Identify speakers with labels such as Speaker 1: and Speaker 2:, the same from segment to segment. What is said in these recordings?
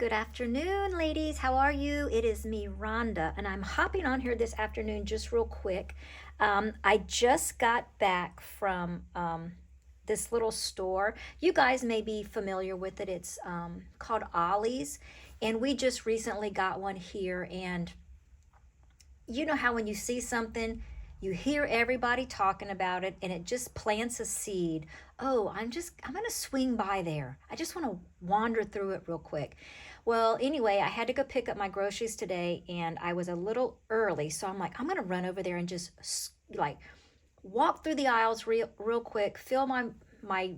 Speaker 1: Good afternoon, ladies. How are you? It is me, Rhonda, and I'm hopping on here this afternoon just real quick. I just got back from this little store. You guys may be familiar with it. It's called Ollie's, and we just recently got one here. And you know how when you see something, you hear everybody talking about it, and it just plants a seed. Oh, I'm gonna swing by there. I just want to wander through it real quick. Well, anyway, I had to go pick up my groceries today, and I was a little early, so I'm like, I'm gonna run over there and just like walk through the aisles real quick, fill my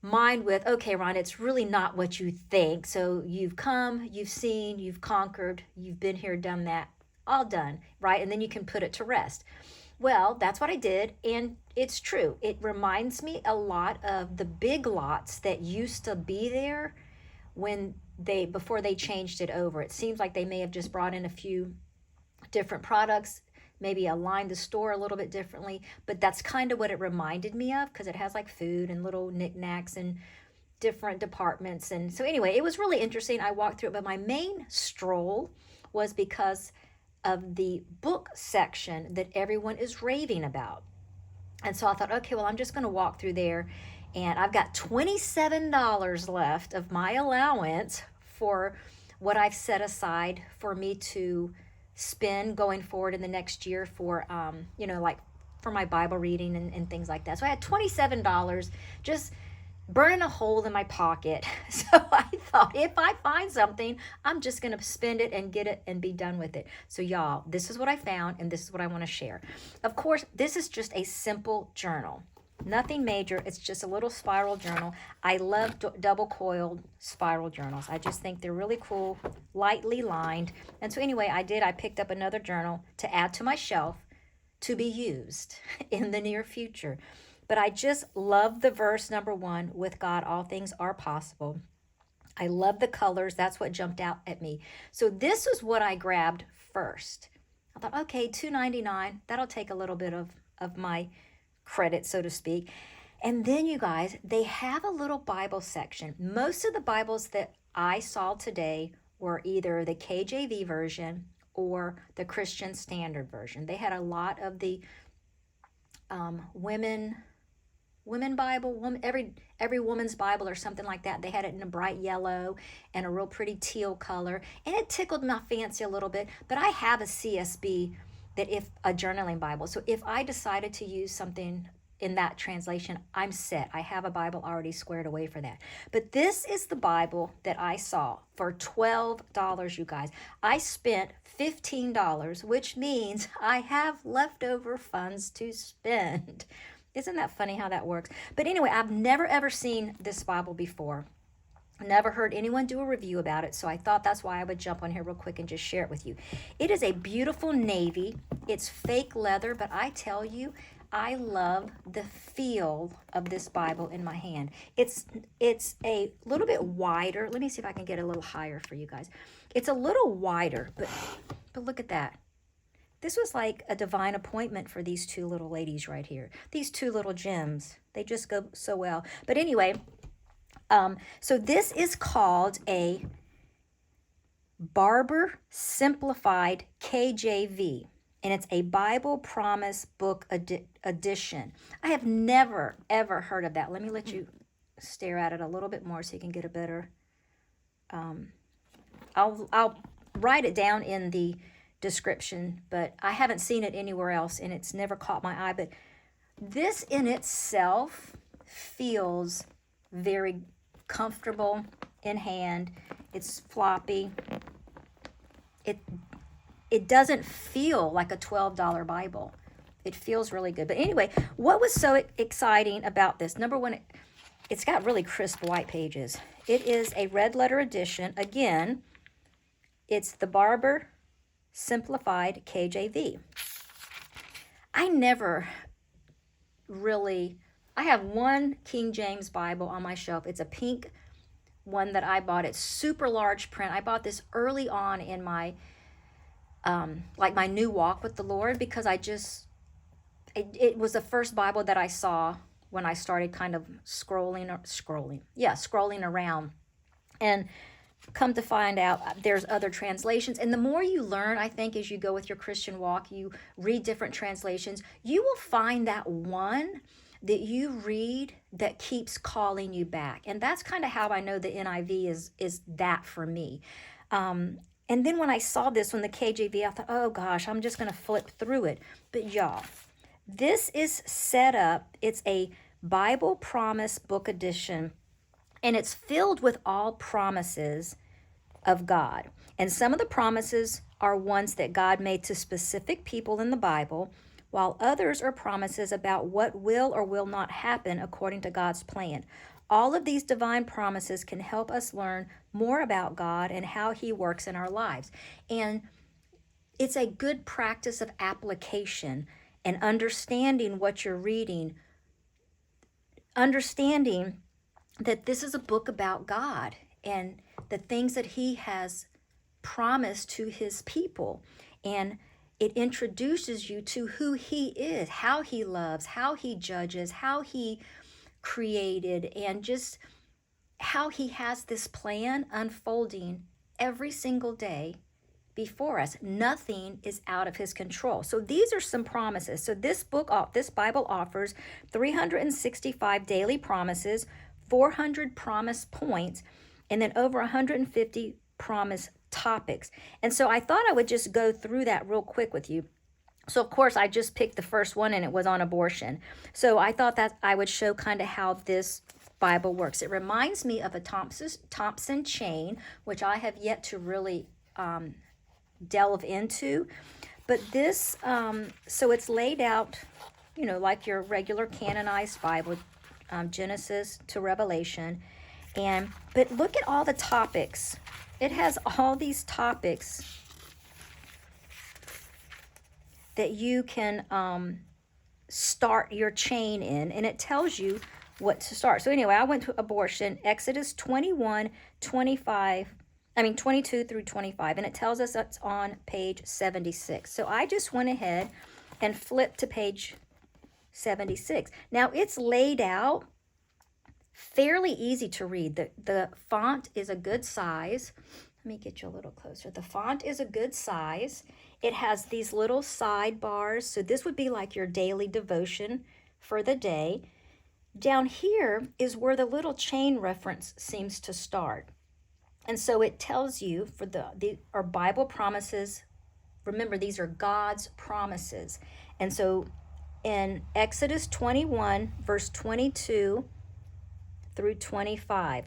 Speaker 1: mind with, okay, Ron, it's really not what you think. So you've come, you've seen, you've conquered, you've been here, done that, all done, right? And then you can put it to rest. Well, that's what I did, and it's true. It reminds me a lot of the big lots that used to be there when before they changed it over. It seems like they may have just brought in a few different products, maybe aligned the store a little bit differently, but that's kind of what it reminded me of, because it has like food and little knickknacks and different departments. And so anyway, it was really interesting. I walked through it, but my main stroll was because of the book section that everyone is raving about. And so I thought, okay, well, I'm just going to walk through there, and I've got $27 left of my allowance for what I've set aside for me to spend going forward in the next year for, like for my Bible reading and things like that. So I had $27 just burning a hole in my pocket. So I thought, if I find something, I'm just going to spend it and get it and be done with it. So y'all, this is what I found, and this is what I want to share. Of course, this is just a simple journal. Nothing major. It's just a little spiral journal. I love double coiled spiral journals. I just think they're really cool, lightly lined. And so anyway, I picked up another journal to add to my shelf to be used in the near future. But I just love the verse number 1, with God, all things are possible. I love the colors. That's what jumped out at me. So this is what I grabbed first. I thought, okay, $2.99. That'll take a little bit of my credit, so to speak. And then you guys, they have a little Bible section. Most of the Bibles that I saw today were either the KJV version or the Christian Standard Version. They had a lot of the women Bible, every woman's Bible or something like that. They had it in a bright yellow and a real pretty teal color, and it tickled my fancy a little bit. But I have a CSB, that if a journaling Bible. So if I decided to use something in that translation, I'm set. I have a Bible already squared away for that. But this is the Bible that I saw for $12, you guys. I spent $15, which means I have leftover funds to spend. Isn't that funny how that works? But anyway, I've never ever seen this Bible before. Never heard anyone do a review about it, so I thought that's why I would jump on here real quick and just share it with you. It is a beautiful navy. It's fake leather, but I tell you, I love the feel of this Bible in my hand. It's a little bit wider. Let me see if I can get a little higher for you guys. It's a little wider, but look at that. This was like a divine appointment for these two little ladies right here. These two little gems. They just go so well. But anyway, so this is called a Barbour Simplified KJV, and it's a Bible Promise Book edition. I have never, ever heard of that. Let me let you stare at it a little bit more so you can get a better, I'll write it down in the description, but I haven't seen it anywhere else, and it's never caught my eye. But this in itself feels very comfortable in hand. It's floppy. It doesn't feel like a $12 Bible. It feels really good. But anyway, what was so exciting about this? Number one, it's got really crisp white pages. It is a red letter edition. Again, it's the Barbour Simplified KJV. I have one King James Bible on my shelf. It's a pink one that I bought. It's super large print. I bought this early on in my my new walk with the Lord, because it was the first Bible that I saw when I started kind of scrolling around. And come to find out there's other translations. And the more you learn, I think, as you go with your Christian walk, you read different translations, you will find that one that you read that keeps calling you back. And that's kind of how I know the NIV is that for me. And then when I saw this on the KJV, I thought, oh gosh, I'm just going to flip through it. But y'all, this is set up. It's a Bible Promise Book Edition, and it's filled with all promises of God. And some of the promises are ones that God made to specific people in the Bible, while others are promises about what will or will not happen according to God's plan. All of these divine promises can help us learn more about God and how He works in our lives. And it's a good practice of application and understanding what you're reading, understanding that this is a book about God and the things that He has promised to His people. And it introduces you to who He is, how He loves, how He judges, how He created, and just how He has this plan unfolding every single day before us. Nothing is out of His control. So these are some promises. So this Bible offers 365 daily promises, 400 promise points, and then over 150 promise topics. And so I thought I would just go through that real quick with you. So of course I just picked the first one, and it was on abortion. So I thought that I would show kind of how this Bible works. It reminds me of a Thompson chain, which I have yet to really delve into. But this, so it's laid out, like your regular canonized Bible, Genesis to Revelation. But look at all the topics. It has all these topics that you can start your chain in, and it tells you what to start. So anyway, I went to abortion, Exodus 22 through 25, and it tells us that's on page 76. So I just went ahead and flipped to page 76. Now it's laid out fairly easy to read. The font is a good size. Let me get you a little closer. The font is a good size. It has these little sidebars. So this would be like your daily devotion for the day. Down here is where the little chain reference seems to start. And so it tells you for our Bible promises. Remember, these are God's promises. And so in Exodus 21, verse 22 through 25.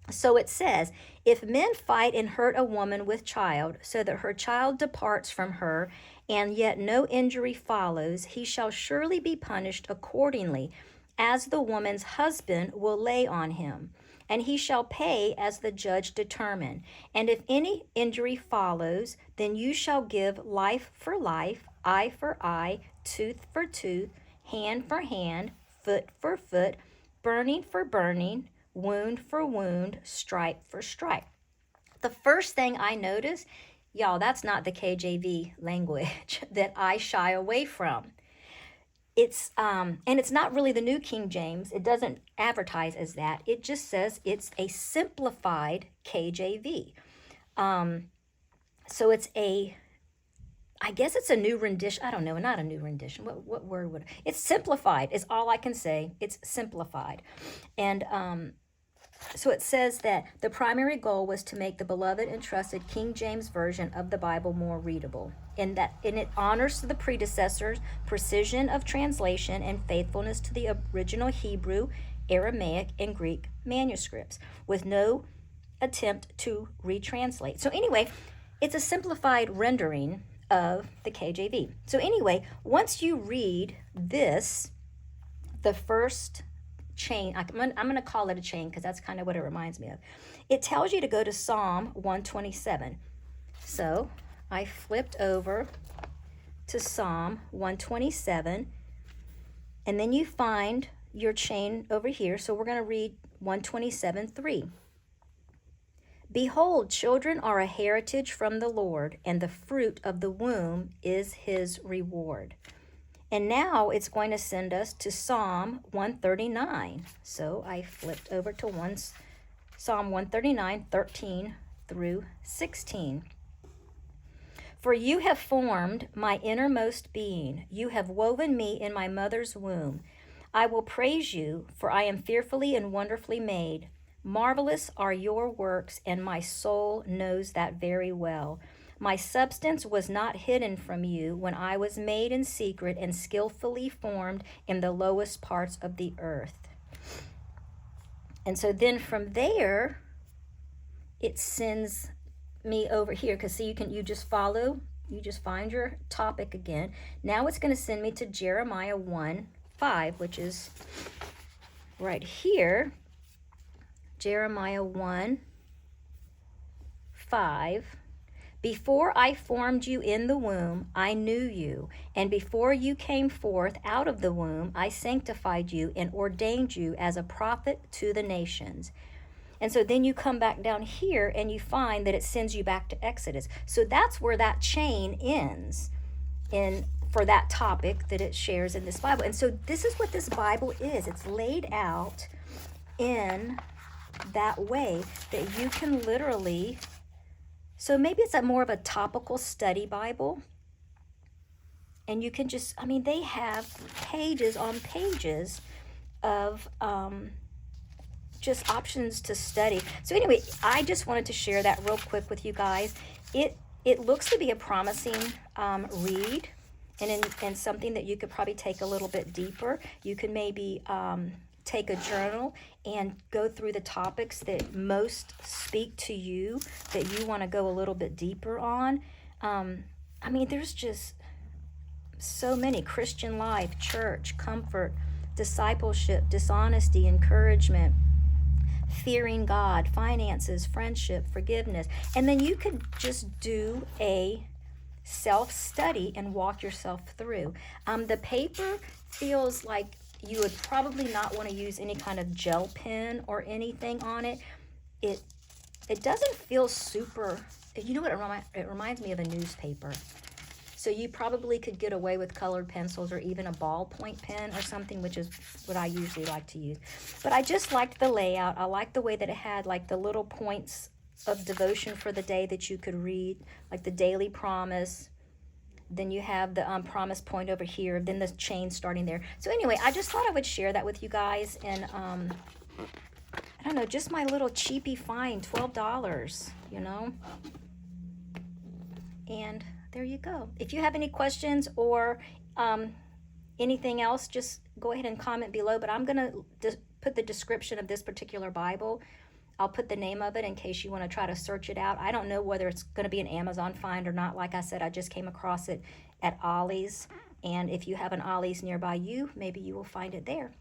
Speaker 1: So it says, if men fight and hurt a woman with child, so that her child departs from her, and yet no injury follows, he shall surely be punished accordingly, as the woman's husband will lay on him, and he shall pay as the judge determine. And if any injury follows, then you shall give life for life, eye for eye, tooth for tooth, hand for hand, foot for foot, burning for burning, wound for wound, stripe for stripe. The first thing I notice, y'all, that's not the KJV language that I shy away from. It's and it's not really the New King James. It doesn't advertise as that. It just says it's a simplified KJV. So it's I guess it's a new rendition. I don't know, not a new rendition. What word would it's simplified is all I can say. It's simplified. And so it says that the primary goal was to make the beloved and trusted King James Version of the Bible more readable. And it honors the predecessors, precision of translation, and faithfulness to the original Hebrew, Aramaic, and Greek manuscripts, with no attempt to retranslate. So anyway, it's a simplified rendering of the KJV. So anyway, once you read this, the first chain, I'm going to call it a chain because that's kind of what it reminds me of. It tells you to go to Psalm 127. So I flipped over to Psalm 127, and then you find your chain over here. So we're going to read 127:3. Behold, children are a heritage from the Lord, and the fruit of the womb is His reward. And now it's going to send us to Psalm 139. So I flipped over to Psalm 139, 13 through 16. For you have formed my innermost being. You have woven me in my mother's womb. I will praise you, for I am fearfully and wonderfully made. Marvelous are your works, and my soul knows that very well. My substance was not hidden from you when I was made in secret and skillfully formed in the lowest parts of the earth. And so then from there, it sends me over here, because see, you just find your topic again. Now it's going to send me to Jeremiah 1:5, which is right here. Jeremiah 1:5. Before I formed you in the womb, I knew you, and before you came forth out of the womb, I sanctified you and ordained you as a prophet to the nations. And so then you come back down here and you find that it sends you back to Exodus. So that's where that chain ends for that topic that it shares in this Bible. And so this is what this Bible is. It's laid out in that way that you can literally, so maybe it's more of a topical study Bible. And you can just, they have pages on pages of just options to study. So anyway, I just wanted to share that real quick with you guys. It looks to be a promising read, and something that you could probably take a little bit deeper. You can maybe take a journal and go through the topics that most speak to you, that you want to go a little bit deeper on. There's just so many: Christian life, church, comfort, discipleship, dishonesty, encouragement, fearing God, finances, friendship, forgiveness. And then you could just do a self-study and walk yourself through. The paper feels like you would probably not want to use any kind of gel pen or anything on it. It doesn't feel super, you know what it reminds me of? A newspaper. So you probably could get away with colored pencils or even a ballpoint pen or something, which is what I usually like to use. But I just liked the layout. I liked the way that it had like the little points of devotion for the day that you could read, like the daily promise. Then you have the promise point over here, then the chain starting there. So anyway, I just thought I would share that with you guys. And I don't know, just my little cheapy find, $12, And there you go. If you have any questions or anything else, just go ahead and comment below. But I'm going to put the description of this particular Bible. I'll put the name of it in case you want to try to search it out. I don't know whether it's going to be an Amazon find or not. Like I said, I just came across it at Ollie's. And if you have an Ollie's nearby you, maybe you will find it there.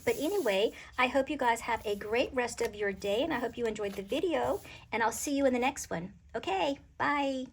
Speaker 1: But anyway, I hope you guys have a great rest of your day. And I hope you enjoyed the video. And I'll see you in the next one. Okay, bye.